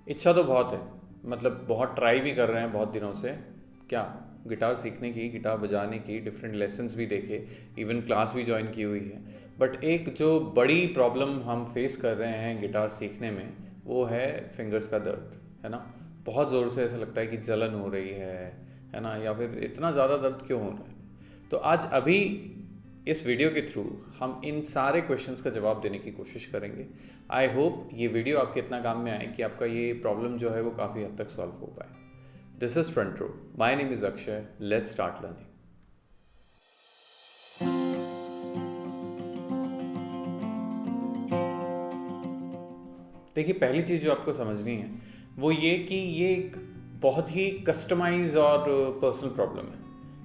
इच्छा तो बहुत है, मतलब बहुत ट्राई भी कर रहे हैं बहुत दिनों से। क्या, गिटार सीखने की, गिटार बजाने की, डिफरेंट लेसन्स भी देखे, इवन क्लास भी ज्वाइन की हुई है। बट एक जो बड़ी प्रॉब्लम हम फेस कर रहे हैं गिटार सीखने में, वो है फिंगर्स का दर्द, है ना। बहुत ज़ोर से ऐसा लगता है कि जलन हो रही है ना, या फिर इतना ज़्यादा दर्द क्यों हो रहा है। तो आज अभी इस वीडियो के थ्रू हम इन सारे क्वेश्चंस का जवाब देने की कोशिश करेंगे। आई होप ये वीडियो आपके इतना काम में आए कि आपका ये प्रॉब्लम जो है वो काफ़ी हद तक सॉल्व हो पाए। This is front row, my name is Akshay, let's start learning. देखिए, पहली चीज़ जो आपको समझनी है वो ये कि ये एक बहुत ही कस्टमाइज और पर्सनल प्रॉब्लम है,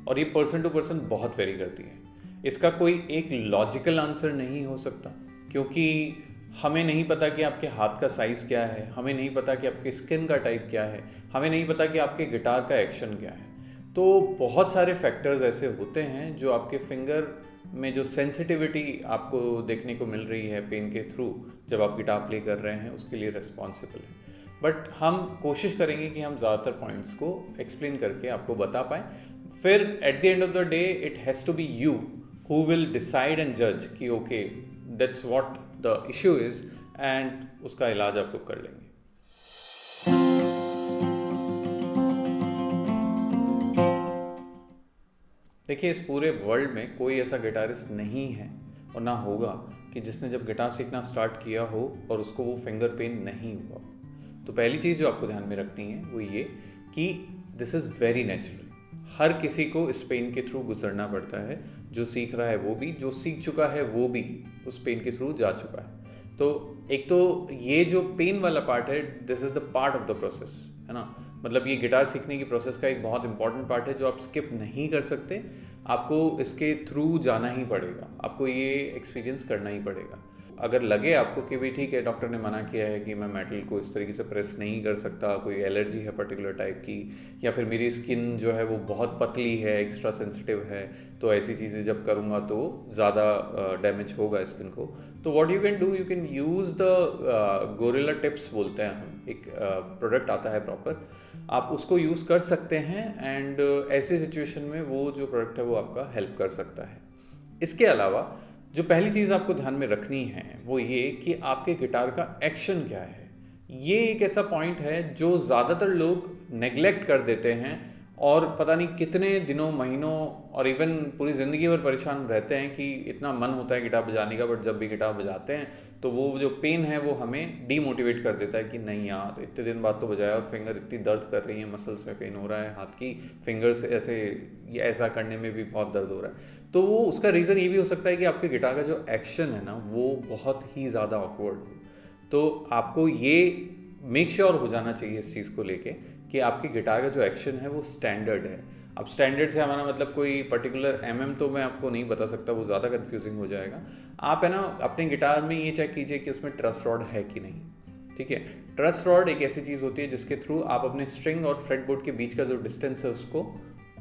और ये पर्सन टू पर्सन बहुत वेरी करती है। इसका कोई एक लॉजिकल आंसर नहीं हो सकता, क्योंकि हमें नहीं पता कि आपके हाथ का साइज़ क्या है, हमें नहीं पता कि आपके स्किन का टाइप क्या है, हमें नहीं पता कि आपके गिटार का एक्शन क्या है। तो बहुत सारे फैक्टर्स ऐसे होते हैं जो आपके फिंगर में जो सेंसिटिविटी आपको देखने को मिल रही है पेन के थ्रू जब आप गिटार प्ले कर रहे हैं, उसके लिए रिस्पॉन्सिबल है। बट हम कोशिश करेंगे कि हम ज़्यादातर पॉइंट्स को एक्सप्लेन करके आपको बता पाएँ। फिर at the end of the day it has to be you who will decide and जज कि okay, that's what the issue is, and उसका इलाज आप लोग कर लेंगे। देखिए, इस पूरे वर्ल्ड में कोई ऐसा गिटारिस्ट नहीं है और ना होगा कि जिसने जब गिटार सीखना स्टार्ट किया हो और उसको वो फिंगर पेन नहीं हुआ हो। तो पहली चीज़ जो आपको ध्यान में रखनी है वो ये कि दिस इज़ वेरी नेचुरल। हर किसी को इस पेन के थ्रू गुजरना पड़ता है, जो सीख रहा है वो भी, जो सीख चुका है वो भी उस पेन के थ्रू जा चुका है। तो एक तो ये जो पेन वाला पार्ट है, this is the part of the process, है ना। मतलब ये गिटार सीखने की प्रोसेस का एक बहुत इंपॉर्टेंट पार्ट है जो आप स्किप नहीं कर सकते। आपको इसके थ्रू जाना ही पड़ेगा, आपको ये एक्सपीरियंस करना ही पड़ेगा। अगर लगे आपको कि भाई ठीक है, डॉक्टर ने मना किया है कि मैं मेटल को इस तरीके से प्रेस नहीं कर सकता, कोई एलर्जी है पर्टिकुलर टाइप की, या फिर मेरी स्किन जो है वो बहुत पतली है, एक्स्ट्रा सेंसिटिव है, तो ऐसी चीज़ें जब करूँगा तो ज़्यादा डैमेज होगा स्किन को, तो what you can do, you can use the gorilla tips बोलते हैं हम, एक प्रोडक्ट आता है प्रॉपर, आप उसको यूज़ कर सकते हैं। एंड ऐसे सिचुएशन में वो जो प्रोडक्ट है वो आपका हेल्प कर सकता है। इसके अलावा जो पहली चीज़ आपको ध्यान में रखनी है वो ये कि आपके गिटार का एक्शन क्या है। ये एक ऐसा पॉइंट है जो ज़्यादातर लोग नेग्लेक्ट कर देते हैं, और पता नहीं कितने दिनों, महीनों और इवन पूरी ज़िंदगी भर परेशान रहते हैं कि इतना मन होता है गिटार बजाने का, बट जब भी गिटार बजाते हैं तो वो जो पेन है वो हमें डीमोटिवेट कर देता है कि नहीं यार, इतने दिन बाद तो बजाया और फिंगर इतनी दर्द कर रही है, मसल्स में पेन हो रहा है, हाथ की फिंगर्स ऐसे, ये ऐसा करने में भी बहुत दर्द हो रहा है। तो वो उसका रीज़न ये भी हो सकता है कि आपके गिटार का जो एक्शन है ना वो बहुत ही ज़्यादा ऑकवर्ड हो। तो आपको ये मेक श्योर हो जाना चाहिए इस चीज़ को लेके कि आपके गिटार का जो एक्शन है वो स्टैंडर्ड है। अब स्टैंडर्ड से हमारा मतलब कोई पर्टिकुलर तो मैं आपको नहीं बता सकता, वो ज़्यादा कन्फ्यूजिंग हो जाएगा। आप है ना अपने गिटार में ये चेक कीजिए कि उसमें ट्रस रॉड है कि नहीं। ठीक है, ट्रस रॉड एक ऐसी चीज़ होती है जिसके थ्रू आप अपने स्ट्रिंग और फ्रेटबोर्ड के बीच का जो डिस्टेंस है उसको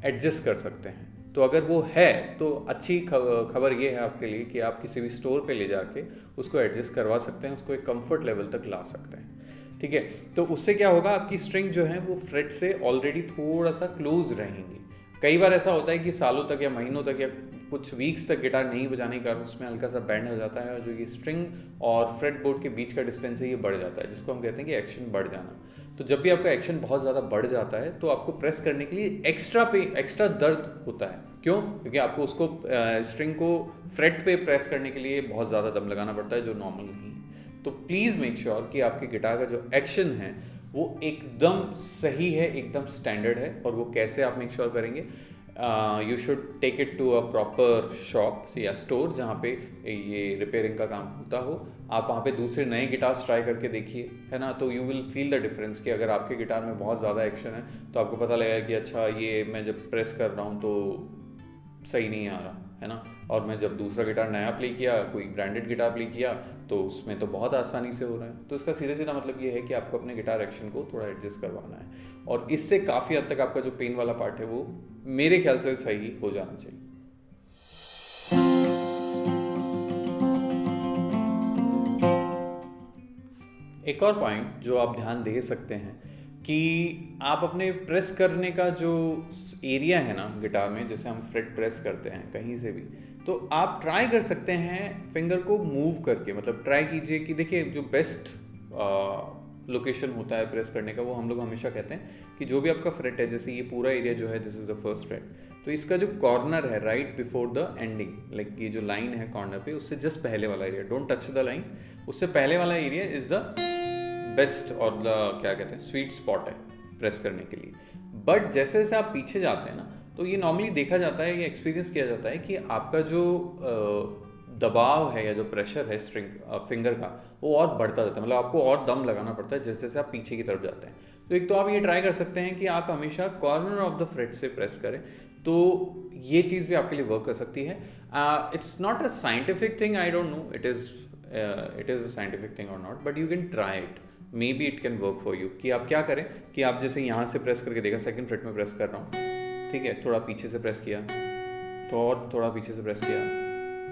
एडजस्ट कर सकते हैं। तो अगर वो है तो अच्छी खबर ये है आपके लिए कि आप किसी भी स्टोर पे ले जाके उसको एडजस्ट करवा सकते हैं, उसको एक कंफर्ट लेवल तक ला सकते हैं। ठीक है, तो उससे क्या होगा, आपकी स्ट्रिंग जो है वो फ्रेट से ऑलरेडी थोड़ा सा क्लोज रहेंगी। कई बार ऐसा होता है कि सालों तक या महीनों तक या कुछ वीक्स तक गिटार नहीं बजाने के कारण उसमें हल्का सा बैंड हो जाता है, और जो ये स्ट्रिंग और फ्रेट बोर्ड के बीच का डिस्टेंस है ये बढ़ जाता है, जिसको हम कहते हैं कि एक्शन बढ़ जाना। तो जब भी आपका एक्शन बहुत ज़्यादा बढ़ जाता है तो आपको प्रेस करने के लिए एक्स्ट्रा दर्द होता है। क्यों? क्योंकि आपको उसको स्ट्रिंग को फ्रेट पे प्रेस करने के लिए बहुत ज़्यादा दम लगाना पड़ता है, जो नॉर्मल नहीं है। तो प्लीज़ मेक श्योर कि आपके गिटार का जो एक्शन है वो एकदम सही है, एकदम स्टैंडर्ड है। और वो कैसे आप मेक श्योर करेंगे? You should take it to a proper shop या स्टोर जहाँ पे ये रिपेयरिंग का काम होता हो। आप वहाँ पे दूसरे नए गिटार्स ट्राई करके देखिए, है ना। तो you will feel the difference कि अगर आपके गिटार में बहुत ज़्यादा एक्शन है तो आपको पता लगेगा कि अच्छा, ये मैं जब प्रेस कर रहा हूँ तो सही नहीं आ रहा, है ना। और मैं जब दूसरा गिटार नया प्ले किया, कोई ब्रांडेड गिटार प्ले किया, तो उसमें तो बहुत आसानी से हो रहा है। तो इसका सीधे सीधा मतलब ये है कि आपको अपने गिटार एक्शन को थोड़ा एडजस्ट करवाना है, और इससे काफ़ी हद तक आपका जो पेन वाला पार्ट है वो मेरे ख्याल से सही हो जाना चाहिए। एक और पॉइंट जो आप ध्यान दे सकते हैं कि आप अपने प्रेस करने का जो एरिया है ना गिटार में, जैसे हम फ्रेट प्रेस करते हैं कहीं से भी, तो आप ट्राई कर सकते हैं फिंगर को मूव करके। मतलब ट्राई कीजिए कि देखिए जो बेस्ट लोकेशन होता है प्रेस करने का, वो हम लोग हमेशा कहते हैं कि जो भी आपका फ्रेट है, जैसे ये पूरा एरिया जो है this is the first freight, तो इसका जो कॉर्नर है right before the ending, like ये जो लाइन है कॉर्नर पे, उससे जस्ट पहले वाला area, don't touch the line, उससे पहले वाला एरिया इज द बेस्ट और द क्या कहते हैं स्वीट स्पॉट है प्रेस करने के लिए। बट जैसे जैसे आप पीछे जाते हैं ना, तो ये नॉर्मली देखा जाता है, ये एक्सपीरियंस किया जाता है कि आपका जो दबाव है या जो प्रेशर है स्ट्रिंग फिंगर का, वो और बढ़ता जाता है। मतलब आपको और दम लगाना पड़ता है जैसे जैसे आप पीछे की तरफ जाते हैं। तो एक तो आप ये ट्राई कर सकते हैं कि आप हमेशा कॉर्नर ऑफ द फ्रेट से प्रेस करें, तो ये चीज़ भी आपके लिए वर्क कर सकती है। It's not a scientific thing, I don't know it is a scientific thing और not, but you can try it, maybe it can work for you. कि आप क्या करें कि आप जैसे यहाँ से प्रेस करके देखा, सेकंड फ्रेट में प्रेस कर रहा हूँ, ठीक है, थोड़ा पीछे से प्रेस किया, तो और थोड़ा पीछे से प्रेस किया,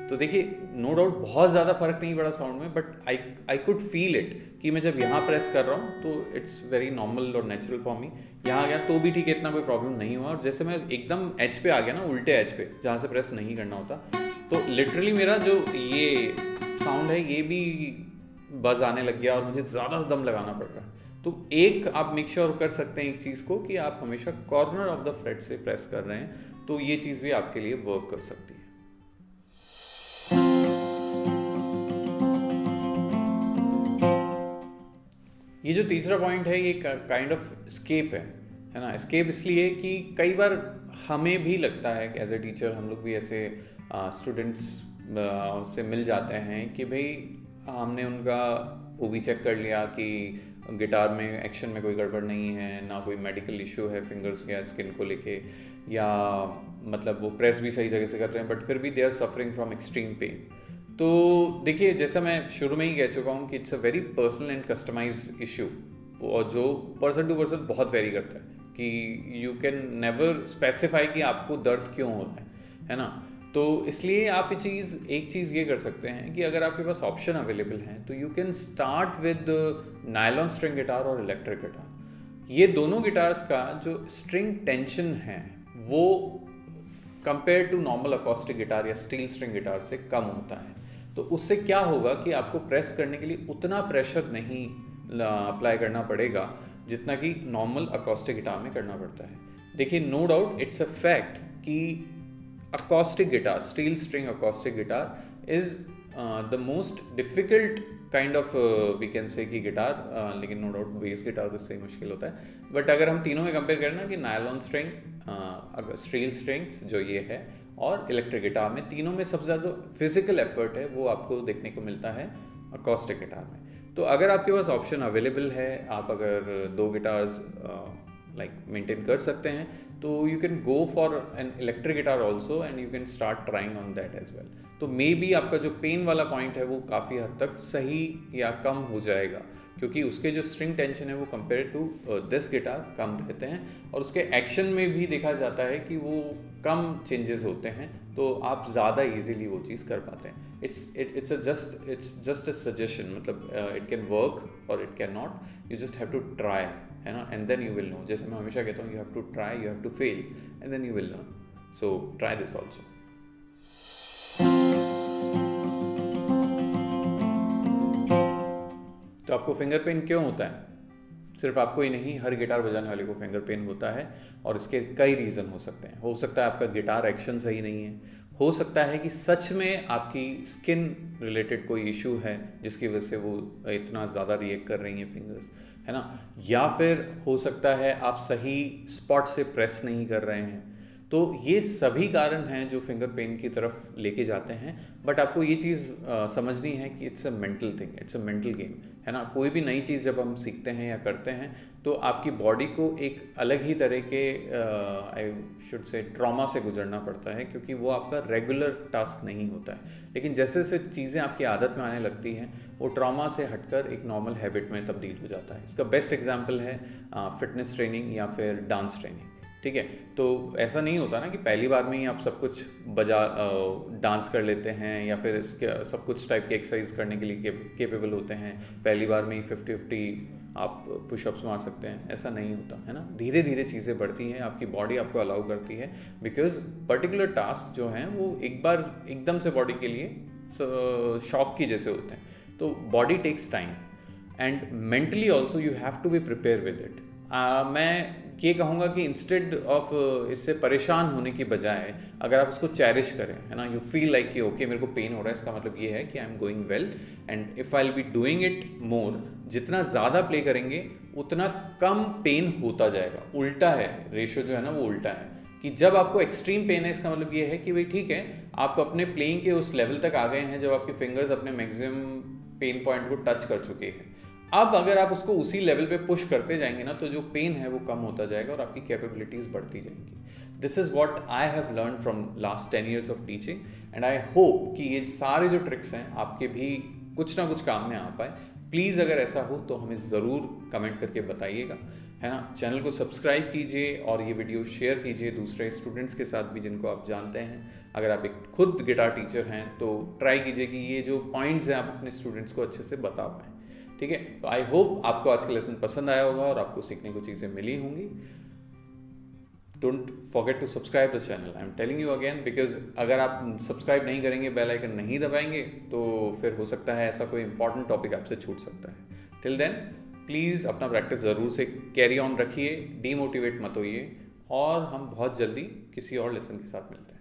तो देखिए नो डाउट बहुत ज़्यादा फर्क नहीं पड़ा साउंड में, but I could feel it कि मैं जब यहाँ प्रेस कर रहा हूँ तो इट्स वेरी नॉर्मल और नेचुरल फॉर मी। यहाँ आ गया तो भी ठीक है, इतना कोई प्रॉब्लम नहीं हुआ। और जैसे मैं एकदम एज पे आ गया ना, उल्टे एज पे जहाँ से प्रेस नहीं करना होता, तो लिटरली मेरा जो ये साउंड है ये भी बज आने लग गया और मुझे ज़्यादा दम लगाना पड़ रहा है। तो एक आप मेक श्योर कर सकते हैं एक चीज़ को कि आप हमेशा कॉर्नर ऑफ द फ्रेट से प्रेस कर रहे हैं, तो ये चीज़ भी आपके लिए वर्क कर सकती है। ये जो तीसरा पॉइंट है ये काइंड ऑफ स्केप है ना। स्केप इसलिए कि कई बार हमें भी लगता है कि एज ए टीचर हम लोग भी ऐसे स्टूडेंट्स से मिल जाते हैं कि भाई हमने उनका वो भी चेक कर लिया कि गिटार में एक्शन में कोई गड़बड़ नहीं है, ना कोई मेडिकल इशू है फिंगर्स या स्किन को लेके, या मतलब वो प्रेस भी सही जगह से कर रहे हैं, बट फिर भी they are suffering from extreme pain. तो देखिए जैसा मैं शुरू में ही कह चुका हूँ कि it's a very personal and customized issue, और जो पर्सन टू पर्सन बहुत वेरी करता है कि यू कैन नेवर स्पेसिफाई कि आपको दर्द क्यों होता है ना। तो इसलिए आप एक चीज़ ये कर सकते हैं कि अगर आपके पास ऑप्शन अवेलेबल हैं तो you can start with nylon string guitar और इलेक्ट्रिक गिटार। ये दोनों गिटार्स का जो स्ट्रिंग टेंशन है वो compare to normal acoustic guitar या स्टील स्ट्रिंग गिटार से कम होता है। तो उससे क्या होगा कि आपको प्रेस करने के लिए उतना प्रेशर नहीं अप्लाई करना पड़ेगा जितना कि नॉर्मल अकॉस्टिक गिटार में करना पड़ता है। देखिए no doubt it's a fact कि acoustic guitar, steel string acoustic guitar is the most difficult kind of we can say कि गिटार, लेकिन नो डाउट बेस गिटार तो इससे ही मुश्किल होता है। बट अगर हम तीनों में कंपेयर करें ना कि नायलॉन स्ट्रिंग, स्टील स्ट्रिंग्स जो ये है और इलेक्ट्रिक गिटार में, तीनों में सबसे ज़्यादा फिजिकल एफर्ट है वो आपको देखने को मिलता है acoustic गिटार में। तो अगर आपके पास ऑप्शन अवेलेबल है, आप अगर दो गिटार्स मेंटेन कर सकते हैं, तो you can go for an electric guitar also and you can start trying on that as well. तो मे बी आपका जो पेन वाला पॉइंट है वो काफ़ी हद तक सही या कम हो जाएगा, क्योंकि उसके जो स्ट्रिंग टेंशन है वो कंपेयर टू दिस गिटार कम रहते हैं, और उसके एक्शन में भी देखा जाता है कि वो कम चेंजेस होते हैं, तो आप ज़्यादा इजीली वो चीज़ कर पाते हैं। इट्स जस्ट अ सजेशन, मतलब इट कैन वर्क और it can not, you just have to try, है ना, and then you will know. जैसे मैं हमेशा कहता हूँ, you have to try, you have to fail and then you will learn. So try this also. तो आपको फिंगर पेन क्यों होता है? सिर्फ आपको ही नहीं, हर गिटार बजाने वाले को फिंगर पेन होता है, और इसके कई रीज़न हो सकते हैं। हो सकता है आपका गिटार एक्शन सही नहीं है, हो सकता है कि सच में आपकी स्किन रिलेटेड कोई इशू है जिसकी वजह से वो इतना ज़्यादा रिएक्ट कर रही हैं फिंगर्स, है ना, या फिर हो सकता है आप सही स्पॉट से प्रेस नहीं कर रहे हैं। तो ये सभी कारण हैं जो फिंगर पेन की तरफ लेके जाते हैं। बट आपको ये चीज़ समझनी है कि it's a mental thing, it's a mental game, है ना। कोई भी नई चीज़ जब हम सीखते हैं या करते हैं तो आपकी बॉडी को एक अलग ही तरह के आई शुड से ट्रॉमा से गुजरना पड़ता है, क्योंकि वो आपका रेगुलर टास्क नहीं होता है। लेकिन जैसे जैसे चीज़ें आपकी आदत में आने लगती हैं, वो ट्रॉमा से हटकर एक नॉर्मल हैबिट में तब्दील हो जाता है। इसका बेस्ट एग्जाम्पल है फिटनेस ट्रेनिंग या फिर डांस ट्रेनिंग। ठीक है। तो ऐसा नहीं होता ना कि पहली बार में ही आप सब कुछ बजा डांस कर लेते हैं या फिर इसके सब कुछ टाइप की एक्सरसाइज करने के लिए केपेबल होते हैं, पहली बार में ही 50-50 आप पुशअप्स मार सकते हैं। ऐसा नहीं होता है ना, धीरे धीरे चीज़ें बढ़ती हैं, आपकी बॉडी आपको अलाउ करती है। बिकॉज पर्टिकुलर टास्क जो हैं वो एक बार एकदम से बॉडी के लिए शॉक की जैसे होते हैं, तो body takes time and mentally also you have to be prepare with it. मैं ये कहूँगा कि इंस्टेड ऑफ इससे परेशान होने की बजाय अगर आप उसको चेरिश करें, है ना, यू फील लाइक कि ओके मेरे को पेन हो रहा है, इसका मतलब ये है कि I am going well and if I will be doing it more, जितना ज़्यादा प्ले करेंगे उतना कम पेन होता जाएगा। उल्टा है, रेशो जो है ना वो उल्टा है कि जब आपको एक्सट्रीम पेन है, इसका मतलब ये है कि भाई ठीक है, आप अपने प्लेइंग के उस लेवल तक आ गए हैं जब आपके फिंगर्स अपने मैक्सिमम पेन पॉइंट को टच कर चुके हैं। अब अगर आप उसको उसी लेवल पे पुश करते जाएंगे ना, तो जो पेन है वो कम होता जाएगा और आपकी कैपेबिलिटीज़ बढ़ती जाएंगी। This is what I have learn from last 10 years of teaching and I hope कि ये सारे जो ट्रिक्स हैं आपके भी कुछ ना कुछ काम में आ पाए। प्लीज़ अगर ऐसा हो तो हमें ज़रूर कमेंट करके बताइएगा, है ना। चैनल को सब्सक्राइब कीजिए और ये वीडियो शेयर कीजिए दूसरे स्टूडेंट्स के साथ भी जिनको आप जानते हैं। अगर आप एक खुद गिटार टीचर हैं तो ट्राई कीजिए कि ये जो पॉइंट्स हैं आप अपने स्टूडेंट्स को अच्छे से बता पाएँ, ठीक है। तो आई होप आपको आज का लेसन पसंद आया होगा और आपको सीखने को चीज़ें मिली होंगी। Don't forget to subscribe the channel, I am telling you again, because अगर आप सब्सक्राइब नहीं करेंगे, बेल आइकन नहीं दबाएंगे, तो फिर हो सकता है ऐसा कोई इंपॉर्टेंट टॉपिक आपसे छूट सकता है। टिल देन प्लीज़ अपना प्रैक्टिस ज़रूर से कैरी ऑन रखिए, डीमोटिवेट मत होइए और हम बहुत जल्दी किसी और लेसन के साथ मिलते हैं।